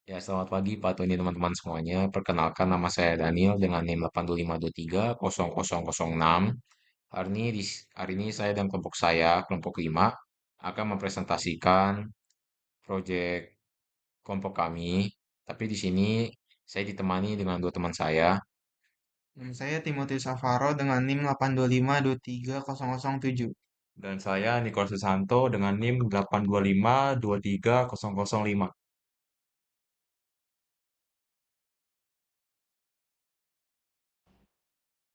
Ya, selamat pagi Pak Tony teman-teman semuanya. Perkenalkan nama saya Daniel dengan NIM 825230006. Hari ini saya dan kelompok saya, kelompok 5, akan mempresentasikan proyek kelompok kami. Tapi di sini saya ditemani dengan dua teman saya. Nama saya Timotius Savaro dengan NIM 825230007. Dan saya Nicholas Susanto dengan NIM 825230005.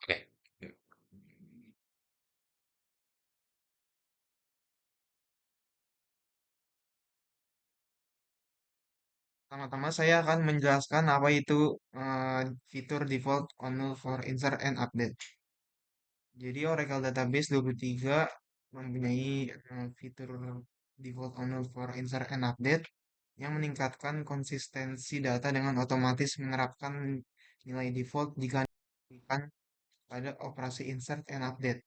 Oke. Pertama-tama saya akan menjelaskan apa itu fitur default on null for insert and update. Jadi Oracle Database 23 mempunyai fitur default on null for insert and update yang meningkatkan konsistensi data dengan otomatis menerapkan nilai default jika diberikan pada operasi insert and update.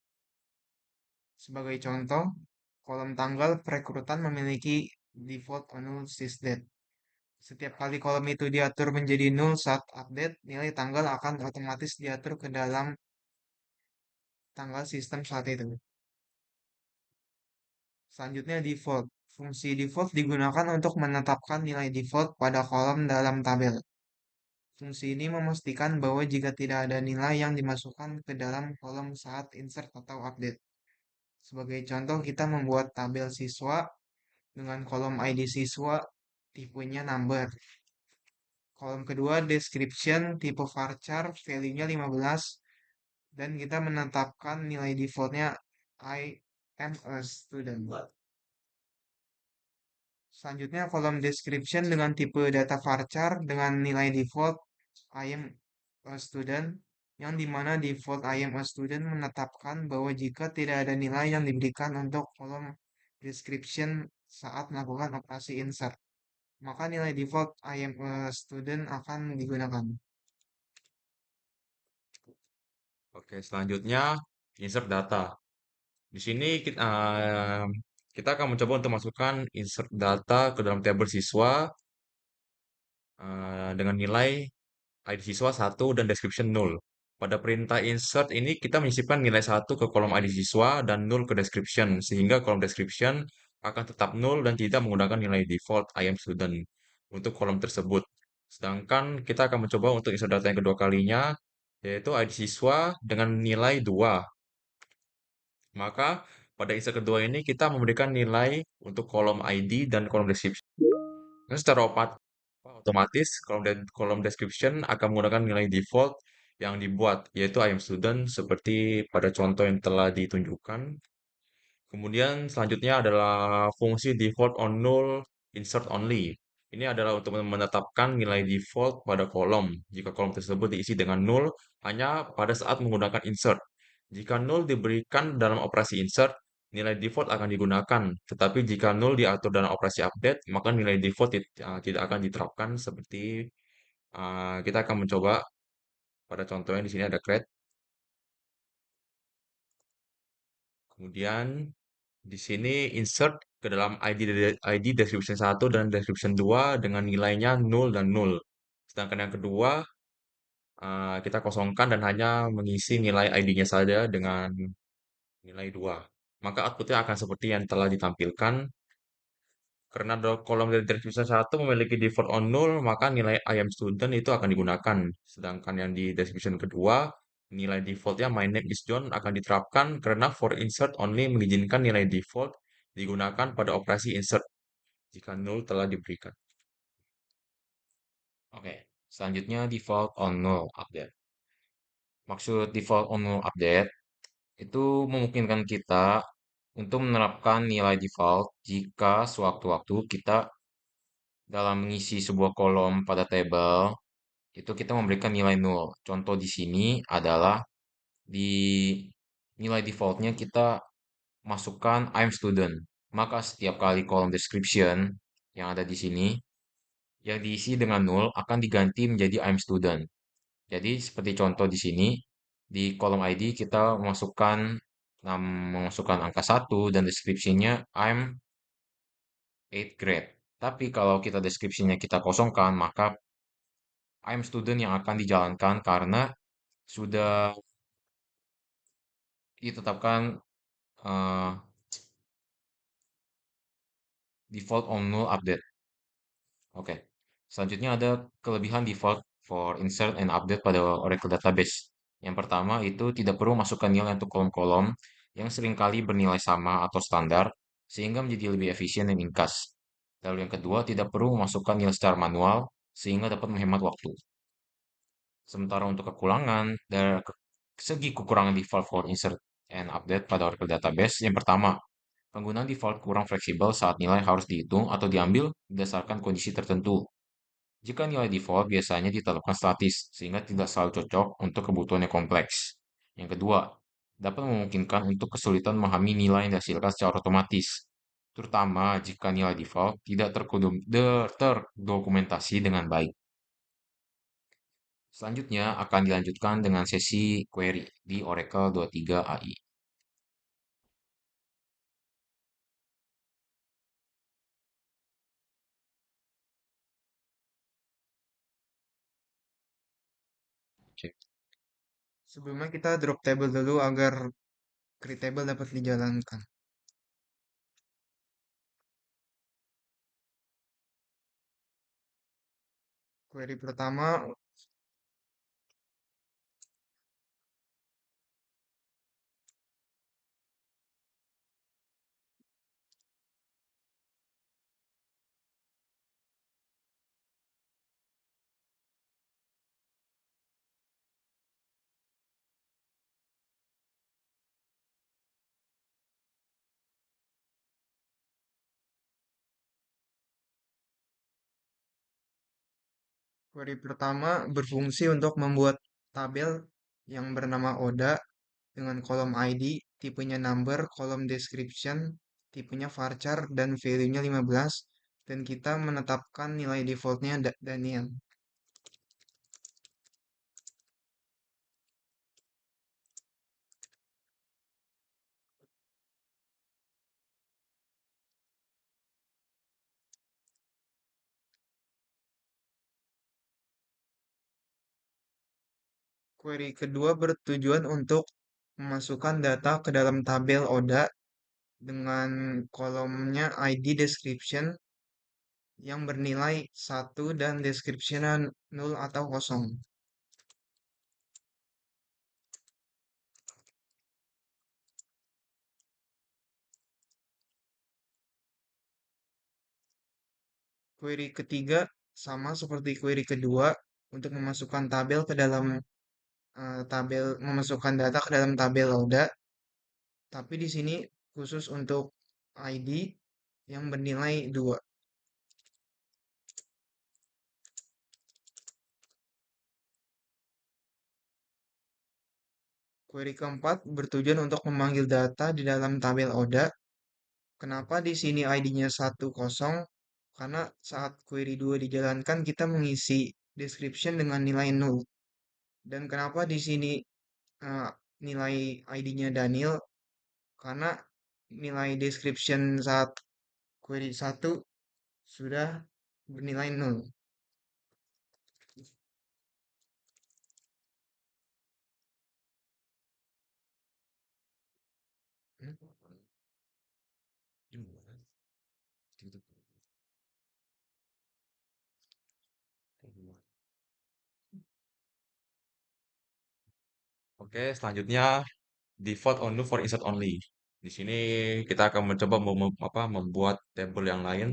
Sebagai contoh, kolom tanggal perekrutan memiliki default on null sysdate. Setiap kali kolom itu diatur menjadi null saat update, nilai tanggal akan otomatis diatur ke dalam tanggal sistem saat itu. Selanjutnya default. Fungsi default digunakan untuk menetapkan nilai default pada kolom dalam tabel. Fungsi ini memastikan bahwa jika tidak ada nilai yang dimasukkan ke dalam kolom saat insert atau update. Sebagai contoh, kita membuat tabel siswa dengan kolom ID siswa tipenya number. Kolom kedua description tipe varchar value-nya 15 dan kita menetapkan nilai defaultnya I am a student. Selanjutnya kolom description dengan tipe data varchar dengan nilai default I am a student yang dimana default I am a student menetapkan bahwa jika tidak ada nilai yang diberikan untuk kolom description saat melakukan operasi insert, maka nilai default I am a student akan digunakan. Oke, selanjutnya insert data. Di sini kita akan mencoba untuk masukkan insert data ke dalam tabel siswa dengan nilai ID siswa 1 dan description 0. Pada perintah insert ini kita menyisipkan nilai 1 ke kolom ID siswa dan 0 ke description, sehingga kolom description akan tetap 0 dan tidak menggunakan nilai default I am student untuk kolom tersebut. Sedangkan kita akan mencoba untuk insert data yang kedua kalinya, yaitu ID siswa dengan nilai 2. Maka pada insert kedua ini kita memberikan nilai untuk kolom ID dan kolom description. Nah, secara otomatis kolom description akan menggunakan nilai default yang dibuat, yaitu I am student seperti pada contoh yang telah ditunjukkan. Kemudian selanjutnya adalah fungsi default on null insert only. Ini adalah untuk menetapkan nilai default pada kolom. Jika kolom tersebut diisi dengan null hanya pada saat menggunakan insert. Jika null diberikan dalam operasi insert, nilai default akan digunakan. Tetapi jika null diatur dalam operasi update, maka nilai default tidak akan diterapkan seperti kita akan mencoba pada contohnya di sini ada create. Kemudian di sini insert ke dalam ID description 1 dan description 2 dengan nilainya 0 dan 0. Sedangkan yang kedua kita kosongkan dan hanya mengisi nilai ID-nya saja dengan nilai 2. Maka outputnya akan seperti yang telah ditampilkan. Karena kolom dari description 1 memiliki default on null, maka nilai I am student itu akan digunakan. Sedangkan yang di description kedua, nilai defaultnya my name is John akan diterapkan karena for insert only mengizinkan nilai default digunakan pada operasi insert jika null telah diberikan. Oke, selanjutnya default on null update. Maksud default on null update itu memungkinkan kita untuk menerapkan nilai default jika sewaktu-waktu kita dalam mengisi sebuah kolom pada tabel itu kita memberikan nilai nol. Contoh di sini adalah di nilai defaultnya kita masukkan I'm student. Maka setiap kali kolom description yang ada di sini yang diisi dengan nol akan diganti menjadi I'm student. Jadi seperti contoh di sini di kolom ID kita memasukkan angka 1 dan deskripsinya I'm 8th grade. Tapi kalau kita deskripsinya kita kosongkan, maka I'm student yang akan dijalankan karena sudah ditetapkan eh, default on null update. Oke. Selanjutnya ada kelebihan default for insert and update pada Oracle Database. Yang pertama itu tidak perlu masukkan nilai untuk kolom-kolom yang seringkali bernilai sama atau standar, sehingga menjadi lebih efisien dan ringkas. Lalu yang kedua, tidak perlu memasukkan nilai secara manual, sehingga dapat menghemat waktu. Sementara untuk kekurangan, dari segi kekurangan default for insert and update pada Oracle Database, yang pertama, penggunaan default kurang fleksibel saat nilai harus dihitung atau diambil berdasarkan kondisi tertentu. Jika nilai default biasanya ditetapkan statis, sehingga tidak selalu cocok untuk kebutuhan yang kompleks. Yang kedua, dapat memungkinkan untuk kesulitan memahami nilai yang dihasilkan secara otomatis, terutama jika nilai default tidak terdokumentasi dengan baik. Selanjutnya akan dilanjutkan dengan sesi query di Oracle 23 AI. Oke. Sebelumnya kita drop table dulu agar create table dapat dijalankan. Query pertama, query pertama berfungsi untuk membuat tabel yang bernama Oda dengan kolom ID, tipenya number, kolom description, tipenya varchar, dan value-nya 15, dan kita menetapkan nilai defaultnya Daniel. Query kedua bertujuan untuk memasukkan data ke dalam tabel Oda dengan kolomnya ID description yang bernilai 1 dan description-nya 0 atau kosong. Query ketiga sama seperti query kedua untuk memasukkan tabel ke dalam memasukkan data ke dalam tabel Oda, tapi di sini khusus untuk ID yang bernilai 2. Query keempat bertujuan untuk memanggil data di dalam tabel Oda. Kenapa di sini ID-nya 1 kosong? Karena saat query 2 dijalankan kita mengisi description dengan nilai 0. Dan kenapa di sini eh, nilai ID-nya Daniel? Karena nilai description saat query 1 sudah bernilai 0. Oke, selanjutnya default only for insert only. Di sini kita akan mencoba membuat tabel yang lain.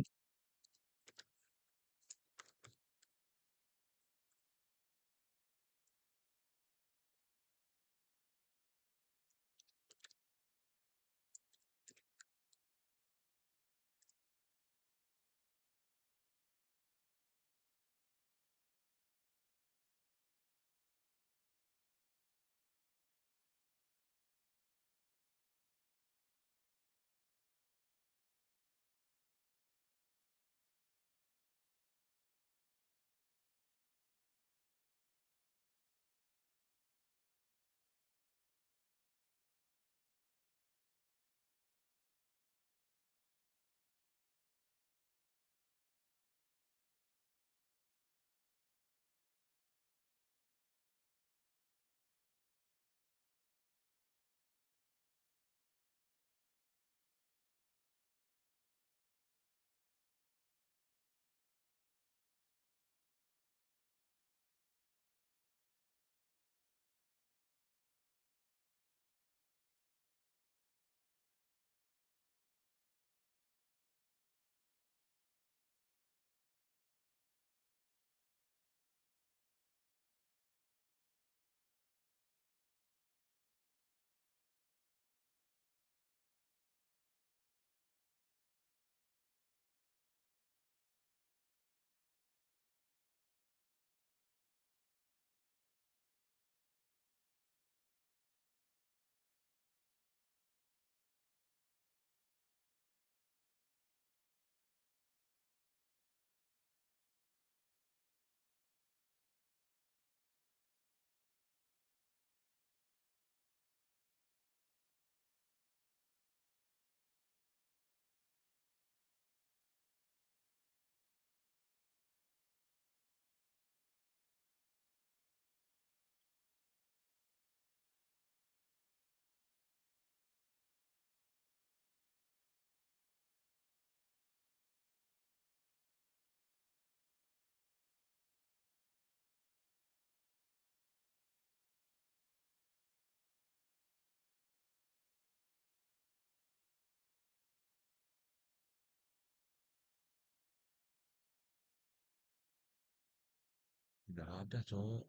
Udah ada, Cok.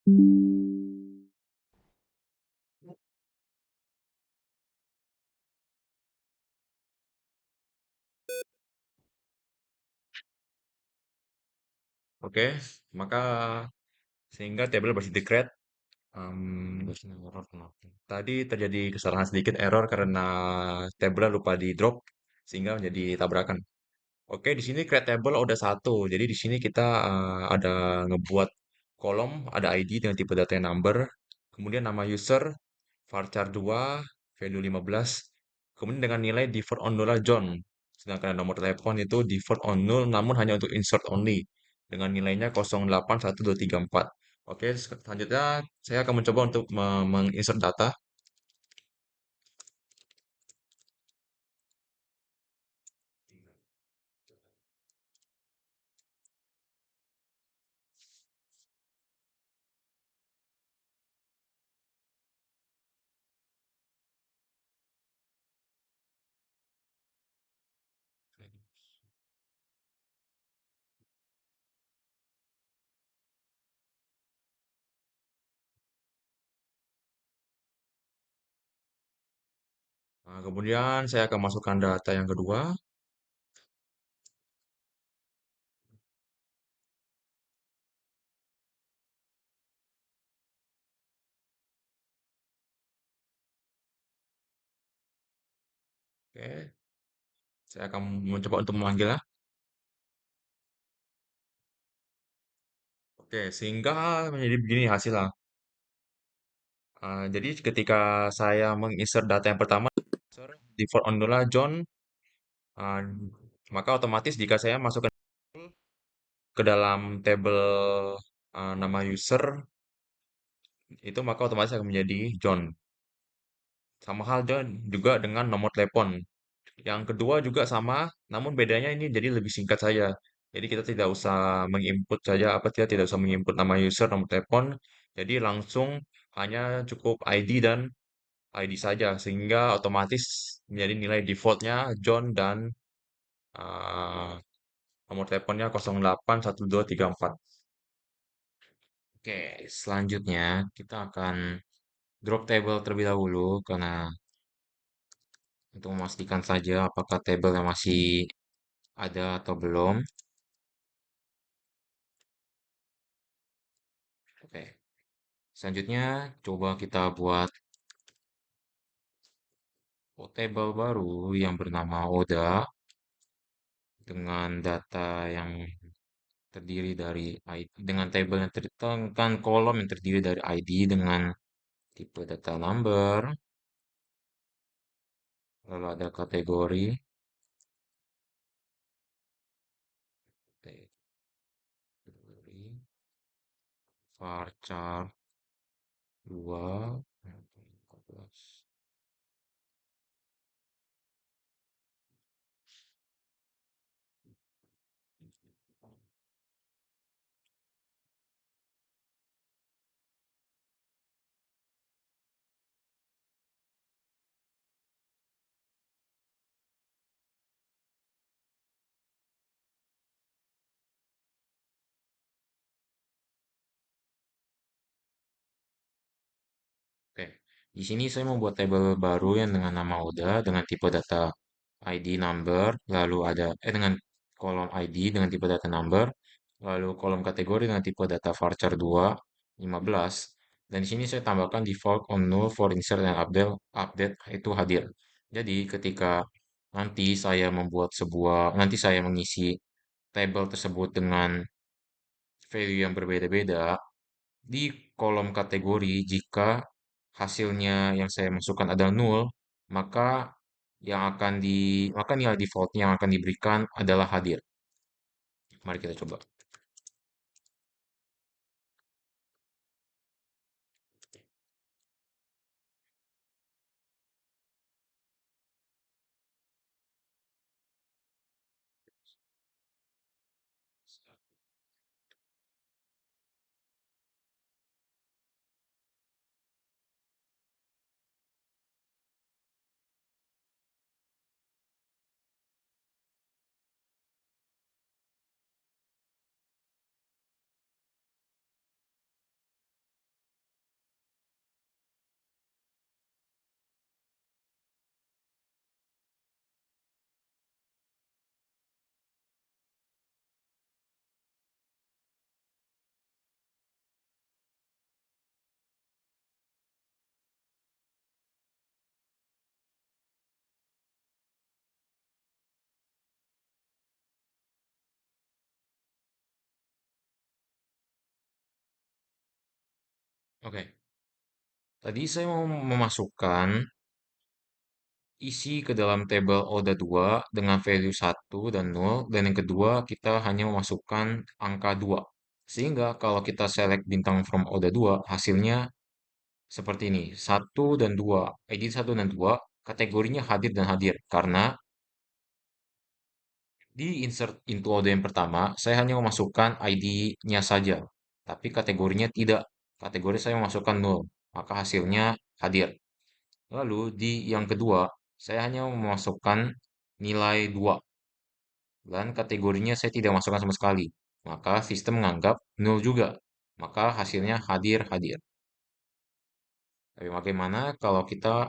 Nah, oke, maka sehingga table bersih declared. Error kenapa? Tadi terjadi kesalahan sedikit error karena table lupa di drop sehingga menjadi tabrakan. Oke, di sini create table udah satu. Jadi di sini kita ada ngebuat kolom, ada ID dengan tipe data number, kemudian nama user, varchar 2, value 15, kemudian dengan nilai default on adalah John. Sedangkan nomor telepon itu default on null namun hanya untuk insert only dengan nilainya 081234. Oke, selanjutnya saya akan mencoba untuk menginsert data. Nah, kemudian saya akan masukkan data yang kedua. Oke, saya akan mencoba untuk memanggilnya. Oke, sehingga menjadi begini hasilnya. Jadi ketika saya menginsert data yang pertama, user default on adalah John, uh, maka otomatis jika saya masukkan ke dalam tabel nama user, itu maka otomatis akan menjadi John. Sama hal John juga dengan nomor telepon. Yang kedua juga sama, namun bedanya ini jadi lebih singkat saja. Jadi kita tidak usah menginput saja, apa tidak usah menginput nama user, nomor telepon. Jadi langsung hanya cukup ID dan ID saja, sehingga otomatis menjadi nilai defaultnya John dan uh, nomor teleponnya 081234. Oke, selanjutnya kita akan drop table terlebih dahulu karena untuk memastikan saja apakah table yang masih ada atau belum. Oke, selanjutnya coba kita buat table baru yang bernama Oda dengan data yang terdiri dari ID, dengan table yang dengan kolom yang terdiri dari ID dengan tipe data number, lalu ada kategori, kategori varchar 2, 14. Oke. Di sini saya membuat tabel baru yang dengan nama Oda dengan tipe data ID number, lalu ada dengan kolom ID dengan tipe data number, lalu kolom kategori dengan tipe data varchar 2 15, dan di sini saya tambahkan default on null for insert dan update itu hadir. Jadi ketika nanti saya mengisi tabel tersebut dengan value yang berbeda-beda di kolom kategori, jika hasilnya yang saya masukkan adalah nol, maka maka nilai default yang akan diberikan adalah hadir. Mari kita coba. Oke, tadi saya mau memasukkan isi ke dalam tabel ODA 2 dengan value 1 dan 0, dan yang kedua kita hanya memasukkan angka 2. Sehingga kalau kita select bintang from ODA 2, hasilnya seperti ini, 1 dan 2, ID 1 dan 2, kategorinya hadir dan hadir. Karena di insert into order yang pertama, saya hanya memasukkan ID-nya saja, tapi kategorinya tidak. Kategori saya memasukkan 0, maka hasilnya hadir. Lalu di yang kedua, saya hanya memasukkan nilai 2, dan kategorinya saya tidak masukkan sama sekali. Maka sistem menganggap 0 juga. Maka hasilnya hadir-hadir. Tapi bagaimana kalau kita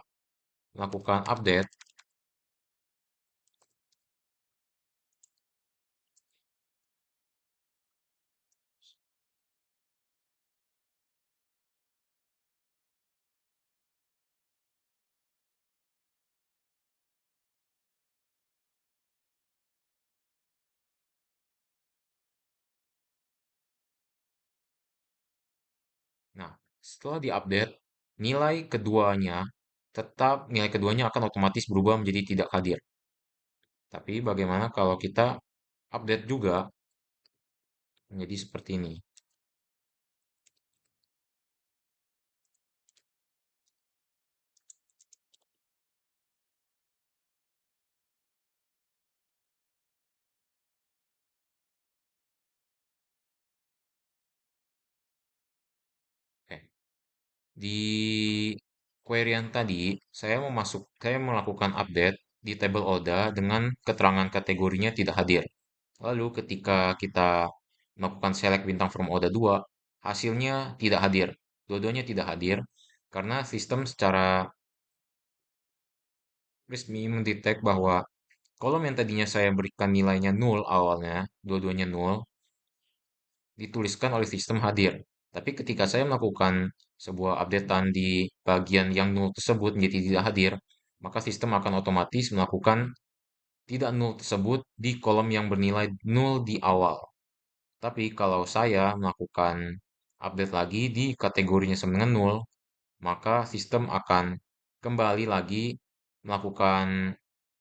lakukan update? Nah, setelah diupdate, nilai keduanya akan otomatis berubah menjadi tidak hadir. Tapi bagaimana kalau kita update juga menjadi seperti ini? Oke, di query yang tadi, saya melakukan update di tabel ODA dengan keterangan kategorinya tidak hadir. Lalu ketika kita melakukan select bintang from ODA 2, hasilnya tidak hadir. Dua-duanya tidak hadir karena sistem secara resmi mendetek bahwa kolom yang tadinya saya berikan nilainya nol awalnya, dua-duanya nol, dituliskan oleh sistem hadir. Tapi ketika saya melakukan sebuah updatean di bagian yang nol tersebut menjadi tidak hadir, maka sistem akan otomatis melakukan tidak nol tersebut di kolom yang bernilai nol di awal. Tapi kalau saya melakukan update lagi di kategorinya sama dengan nol, maka sistem akan kembali lagi melakukan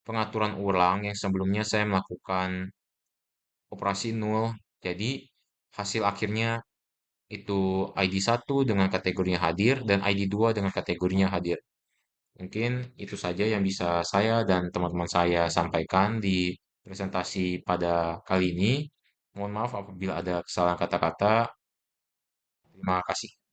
pengaturan ulang yang sebelumnya saya melakukan operasi nol. Jadi hasil akhirnya itu ID 1 dengan kategorinya hadir dan ID 2 dengan kategorinya hadir. Mungkin itu saja yang bisa saya dan teman-teman saya sampaikan di presentasi pada kali ini. Mohon maaf apabila ada kesalahan kata-kata. Terima kasih.